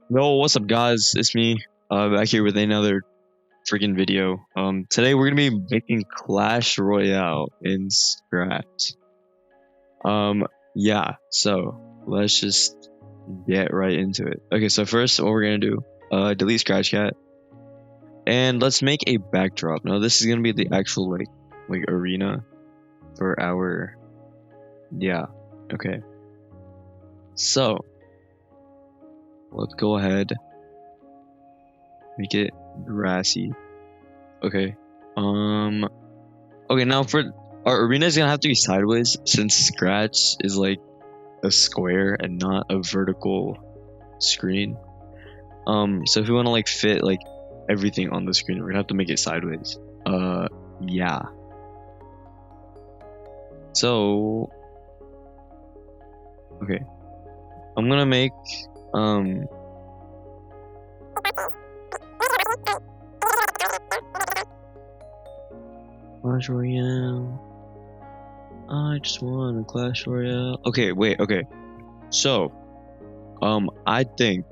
Yo, what's up, guys? It's me, back here with another freaking video. Today we're gonna be making Clash Royale in Scratch. Yeah. So let's just get right into it. Okay, so first, what we're gonna do, delete Scratch Cat, and let's make a backdrop. Now, this is gonna be the actual like arena for our. Yeah. Okay. So let's go ahead, make it grassy. Okay. Okay, now for our arena is gonna have to be sideways since Scratch is like a square and not a vertical screen. So if we want to like fit like everything on the screen, we're gonna have to make it sideways. Yeah. So, okay, I'm gonna make Clash Royale. I just want a Clash Royale. Okay, wait, okay. So, I think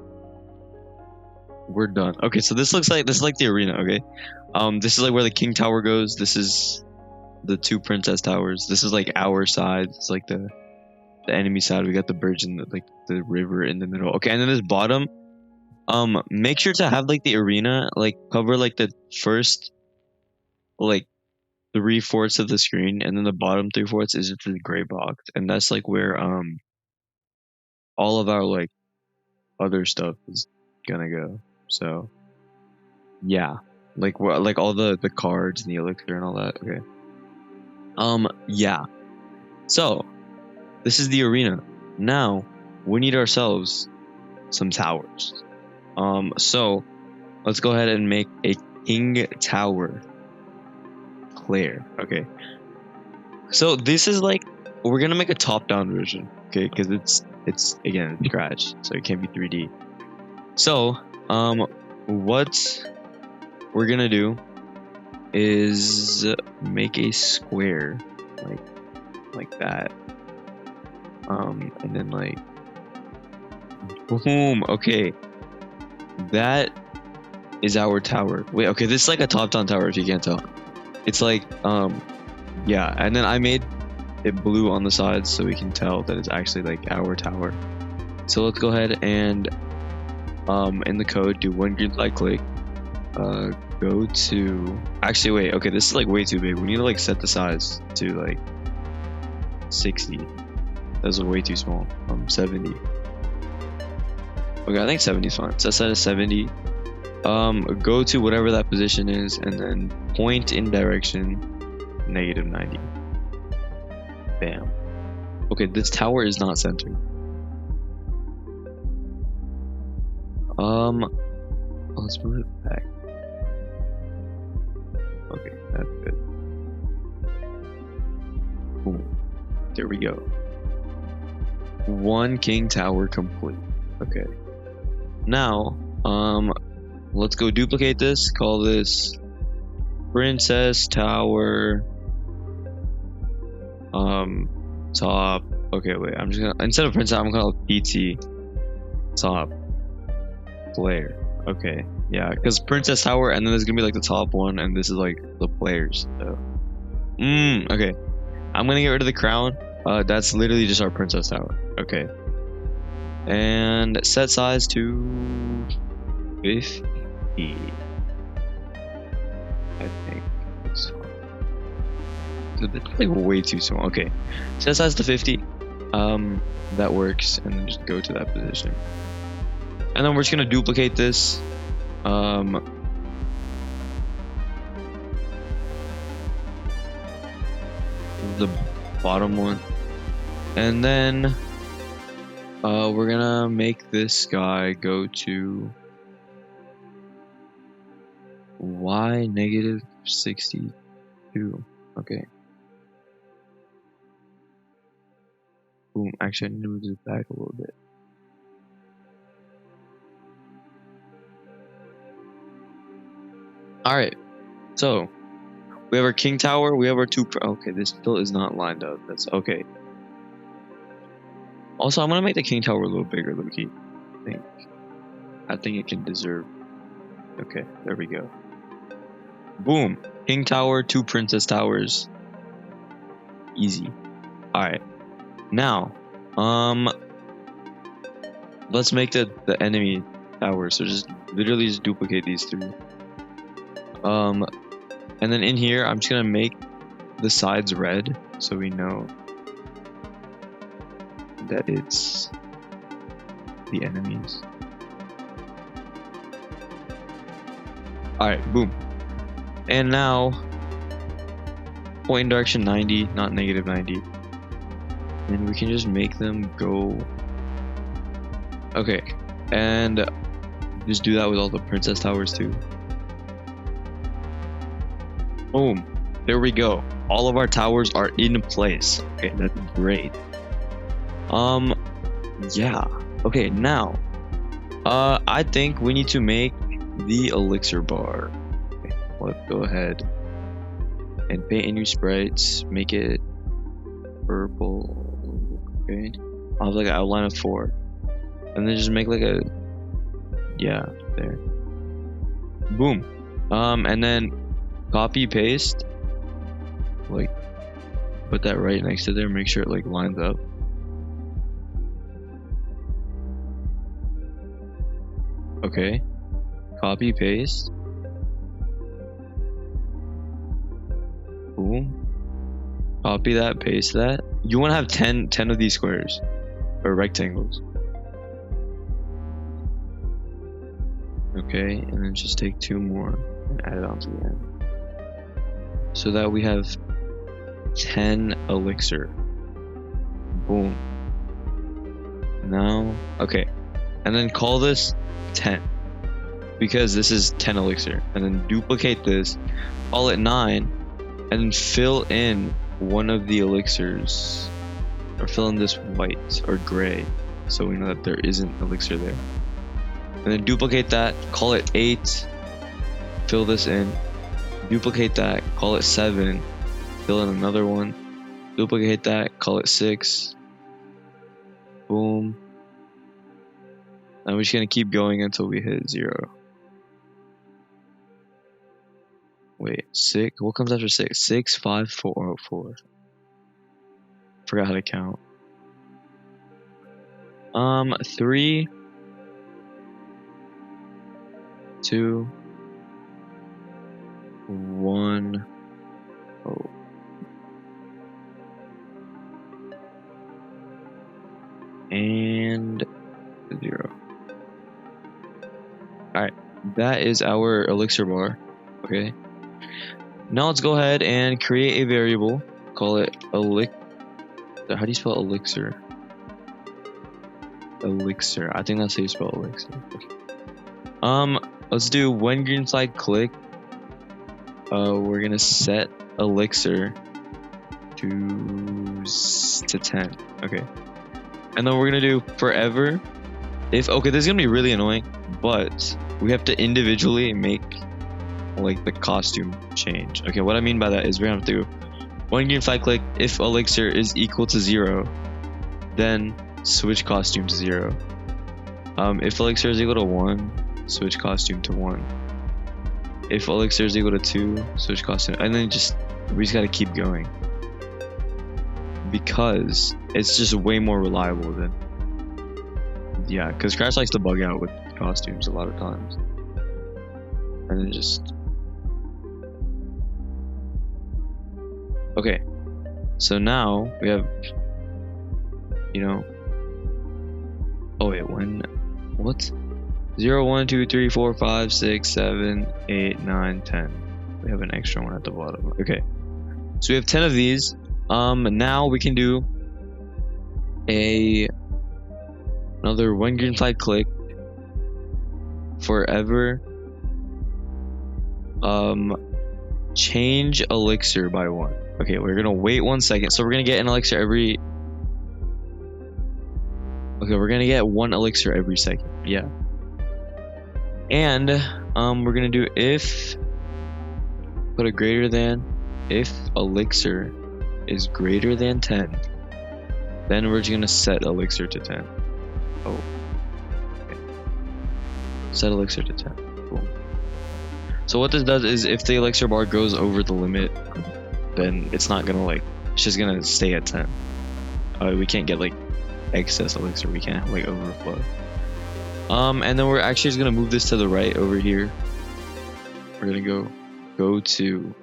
we're done. Okay, so this is like the arena, okay? This is like where the King Tower goes. This is the two Princess Towers. This is like our side. It's like the enemy side. We got the bridge and the river in the middle. Okay, and then this bottom, make sure to have like the arena like cover like the first like 3/4 of the screen, and then the bottom 3/4 is just the gray box, and that's like where all of our like other stuff is gonna go. So yeah, like what, like all the cards and the elixir and all that. Okay. Yeah. So this is the arena. Now we need ourselves some towers. So let's go ahead and make a King Tower player. Okay. So this is like, we're gonna make a top-down version, okay? Because it's again Scratch, so it can't be 3D. So what we're gonna do is make a square like that, and then like boom. Okay, that is our tower. Wait, okay, this is like a top-down tower if you can't tell. It's like yeah, and then I made it blue on the sides so we can tell that it's actually like our tower. So let's go ahead and in the code do one green flag click, go to, actually wait, okay, this is like way too big. We need to like set the size to like 60. That's way too small. 70. Okay, I think 70 is fine. So set to 70. Go to whatever that position is and then point in direction -90. Bam. Okay, this tower is not centered. Let's move it back. Okay, that's good. Boom. There we go. One King Tower complete. Okay. Now, let's go duplicate this. Call this Princess Tower. Top. Okay, wait. I'm just gonna, instead of Princess, I'm gonna call it PT Top Player. Okay, yeah, because Princess Tower, and then there's gonna be like the top one, and this is like the players. So, okay. I'm gonna get rid of the crown. That's literally just our Princess Tower. Okay. And set size to 50. I think it's fine. It's like way too small. Okay, set size to 50. That works, and then just go to that position. And then we're just gonna duplicate this. The bottom one, and then we're gonna make this guy go to y -62. Okay. Boom. Actually, I need to move this back a little bit. Alright, so we have our King Tower, we have our two. Okay, this still is not lined up. That's okay. Also, I'm gonna make the King Tower a little bigger, low-key, I think. I think it can deserve. Okay, there we go. Boom. King tower, 2 princess towers. Easy. Alright. Now, let's make the enemy tower. So just literally just duplicate these 3. And then in here, I'm just gonna make the sides red so we know that it's the enemies. Alright, boom. And now, point in direction 90, not negative 90. And we can just make them go. Okay, and just do that with all the princess towers too. Boom. There we go. All of our towers are in place. Okay, that's great. Yeah. Okay, now, I think we need to make the elixir bar. Okay, let's go ahead and paint a new sprites. Make it purple. Okay, I'll have like an outline of 4, and then just make like a, yeah, there. Boom. And then copy paste, like put that right next to there. Make sure it like lines up. Okay, copy paste. Boom. Copy that, paste that. You want to have 10 of these squares or rectangles. Okay, and then just take 2 more and add it onto the end, so that we have 10 elixir. Boom. Now, okay, and then call this 10 because this is 10 elixir, and then duplicate this, call it 9, and then fill in one of the elixirs, or fill in this white or gray so we know that there isn't elixir there, and then duplicate that, call it 8, fill this in, duplicate that, call it 7, fill in another one, duplicate that, call it 6. Boom. And we're just gonna keep going until we hit 0. Wait, 6? What comes after 6? 6, 5, 4, 4. Forgot how to count. 3, 2, 1. Oh. And 0. Alright, that is our elixir bar. Okay. Now let's go ahead and create a variable. Call it elixir. How do you spell elixir? Elixir. I think that's how you spell elixir. Okay. Let's do when green flag click. We're gonna set elixir to 10. Okay. And then we're gonna do forever. If okay, this is gonna be really annoying, but we have to individually make like the costume change. Okay, what I mean by that is we're gonna have to when green flag click, if elixir is equal to 0, then switch costume to 0. If elixir is equal to 1, switch costume to 1. If elixir is equal to 2, switch costume, and then we just gotta keep going because it's just way more reliable than, yeah, because Crash likes to bug out with costumes a lot of times, and then just okay. So now we have, you know, oh wait, when, what? 0, 1, 2, 3, 4, 5, 6, 7, 8, 9, 10. We have an extra one at the bottom. Okay, so we have 10 of these. Now we can do another when green flag click forever. Change elixir by 1. Okay, we're gonna wait 1 second. So we're gonna get an elixir every. Okay, we're gonna get 1 elixir every second. Yeah. And we're gonna do if, put a greater than, if elixir is greater than 10, then we're just gonna set elixir to 10. Oh. Okay. Set elixir to 10. Boom. So what this does is if the elixir bar goes over the limit, then it's not gonna like, it's just gonna stay at 10. We can't get like excess elixir, we can't have like overflow. And then we're actually just gonna move this to the right over here. We're gonna go to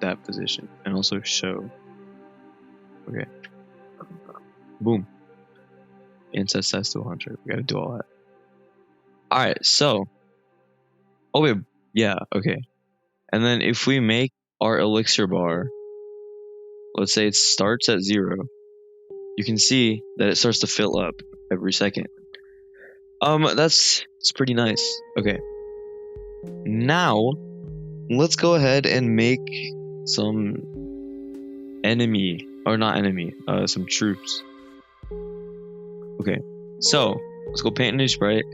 that position and also show. Okay. Boom. And set size to 100. We gotta do all that. Alright, so. Oh wait, yeah, okay. And then if we make our elixir bar, let's say it starts at 0, you can see that it starts to fill up every second. That's pretty nice. Okay. Now, let's go ahead and make some some troops. Okay, so let's go paint a new sprite.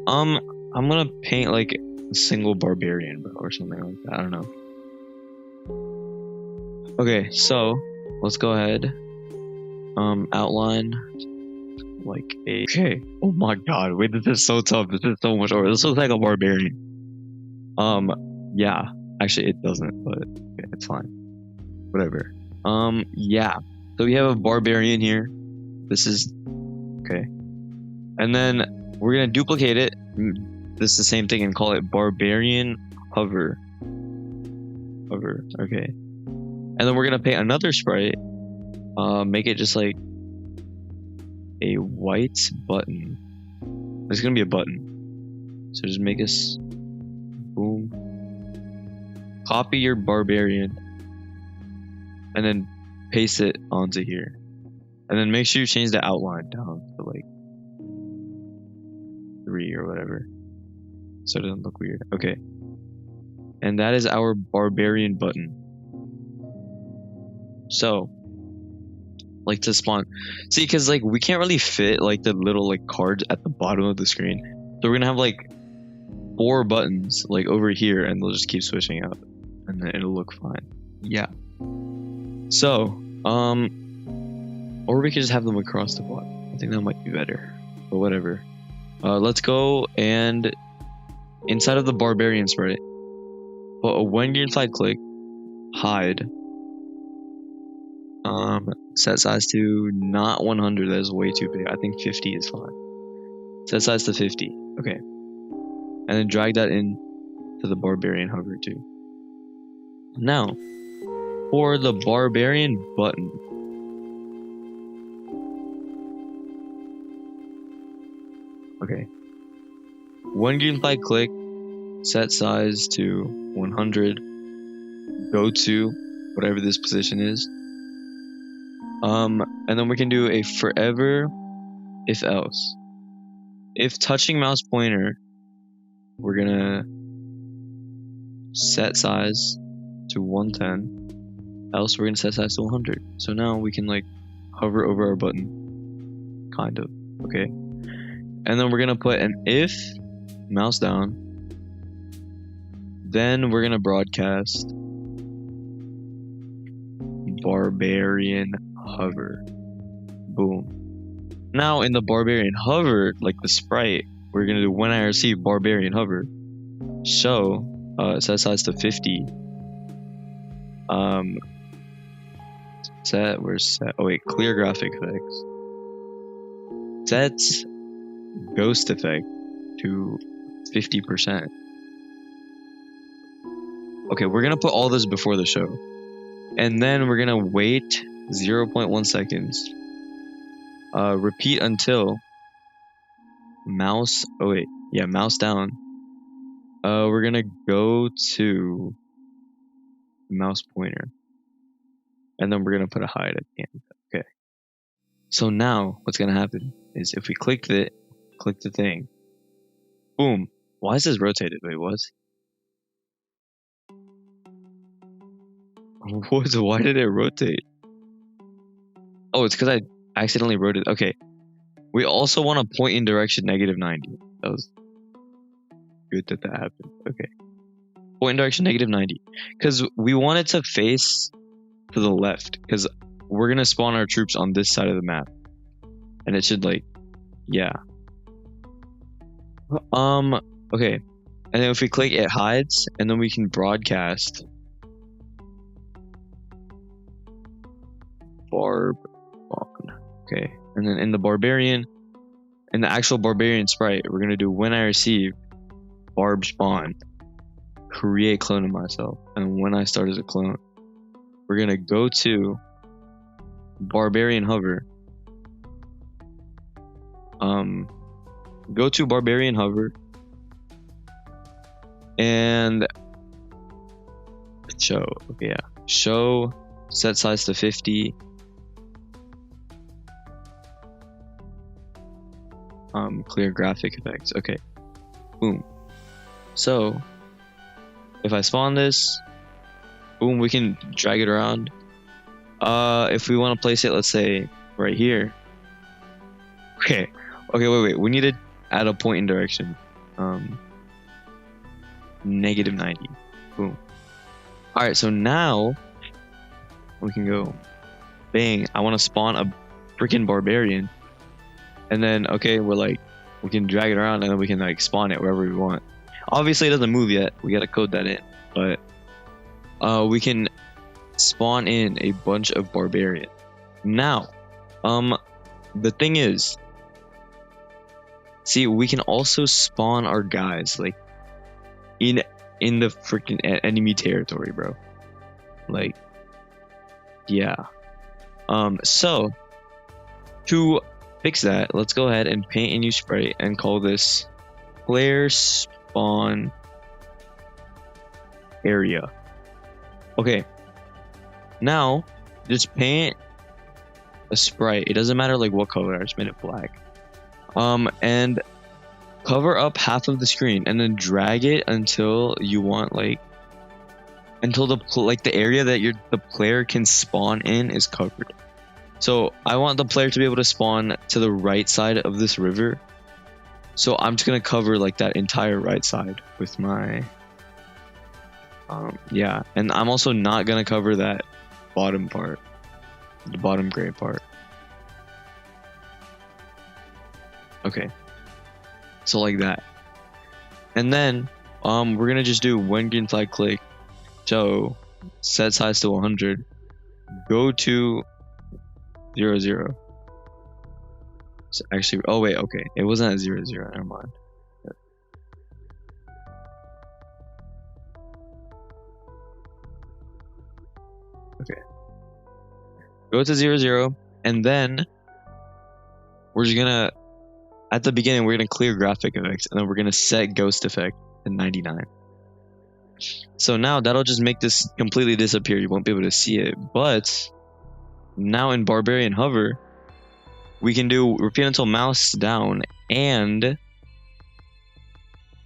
I'm gonna paint like a single barbarian or something like that. I don't know. Okay, so let's go ahead. Outline like a. Okay. Oh my god, wait, this is so tough. This is so much over. This looks like a barbarian. Yeah. Actually, it doesn't, but okay, it's fine. Whatever. Yeah. So we have a barbarian here. This is okay. And then we're gonna duplicate it. This is the same thing and call it barbarian hover. Hover. Okay. And then we're gonna paint another sprite. Make it just like a white button. It's gonna be a button. So just make us boom. Copy your barbarian and then paste it onto here. And then make sure you change the outline down to like 3 or whatever. So it doesn't look weird. Okay. And that is our barbarian button. So like to spawn, see, because like we can't really fit like the little like cards at the bottom of the screen, so we're gonna have like 4 buttons like over here, and they'll just keep switching out, and then it'll look fine. Yeah. So or we could just have them across the bottom. I think that might be better, but whatever. Let's go and inside of the barbarian sprite, put a when unified click, hide. Set size to not 100, that is way too big. I think 50 is fine. Set size to 50. Okay. And then drag that in to the barbarian hover too. Now, for the barbarian button. Okay. One unified click, set size to 100. Go to whatever this position is. And then we can do a forever if else. If touching mouse pointer, we're gonna set size to 110. Else we're gonna set size to 100. So now we can like hover over our button, kind of. Okay. And then we're gonna put an if, mouse down. Then we're gonna broadcast barbarian hover. Boom. Now in the barbarian hover, like the sprite, we're gonna do when I receive barbarian hover, show set size to 50. Clear graphic effects. Set ghost effect to 50%. Okay, we're gonna put all this before the show, and then we're gonna wait 0.1 seconds. Repeat until mouse down. We're gonna go to mouse pointer, and then we're gonna put a hide at the end. Okay. So now what's gonna happen is if we click the thing, boom. Why is this rotated? Wait, what? Why did it rotate? Oh, it's because I accidentally wrote it. Okay. We also want to point in direction -90. That was good that happened. Okay. Point in direction -90. Because we want it to face to the left. Because we're going to spawn our troops on this side of the map. And it should like, yeah. Okay, and then if we click, it hides, and then we can broadcast barb spawn. Okay, and then in the barbarian, in the actual barbarian sprite, we're gonna do when I receive barb spawn, create clone of myself, and when I start as a clone, we're gonna go to barbarian hover. Go to barbarian hover and show. Okay, yeah, show set size to 50. Clear graphic effects. Okay, boom. So if I spawn this, boom, we can drag it around. If we want to place it, let's say right here. Okay, wait, we need to add a point in direction. -90. Boom. Alright, so now we can go bang. I want to spawn a freaking barbarian. And then, okay, we can drag it around and then we can like spawn it wherever we want. Obviously, it doesn't move yet. We gotta code that in. But we can spawn in a bunch of barbarian. Now, the thing is, see, we can also spawn our guys like in the freaking enemy territory, bro. Like, yeah. So to fix that, let's go ahead and paint a new sprite and call this player spawn area. Okay, now just paint a sprite. It doesn't matter like what color. I just made it black. And cover up half of the screen and then drag it until you want until the area that the player can spawn in is covered. So I want the player to be able to spawn to the right side of this river. So I'm just gonna cover like that entire right side with my yeah, and I'm also not gonna cover that bottom part, the bottom gray part. Okay, so like that, and then we're gonna just do when green flag click, so set size to 100, go to 0 0. So actually, oh wait, okay, it wasn't at 0 0. Never mind. Okay, go to 0 0, and then we're just gonna, at the beginning, we're gonna clear graphic effects, and then we're gonna set ghost effect to 99. So now that'll just make this completely disappear. You won't be able to see it. But now in barbarian hover, we can do repeat until mouse down and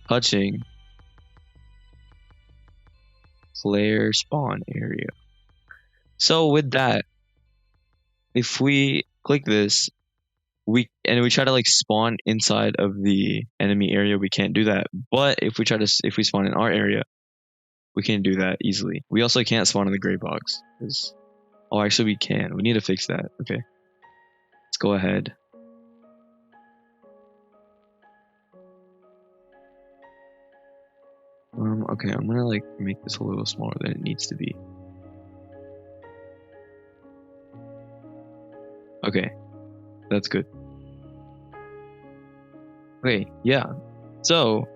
touching player spawn area. So with that, if we click this, we try to like spawn inside of the enemy area, we can't do that. But if we spawn in our area, we can do that easily. We also can't spawn in the gray box. Oh, actually we can. We need to fix that. Okay, let's go ahead. Okay, I'm gonna like make this a little smaller than it needs to be. Okay, that's good. Okay, yeah. So,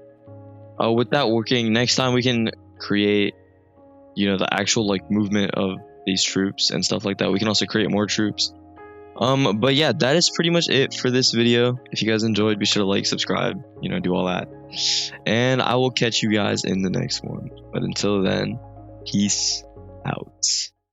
with that working, next time we can create, the actual like movement of these troops and stuff like that. We can also create more troops. But yeah, that is pretty much it for this video. If you guys enjoyed, be sure to like, subscribe, do all that. And I will catch you guys in the next one. But until then, peace out.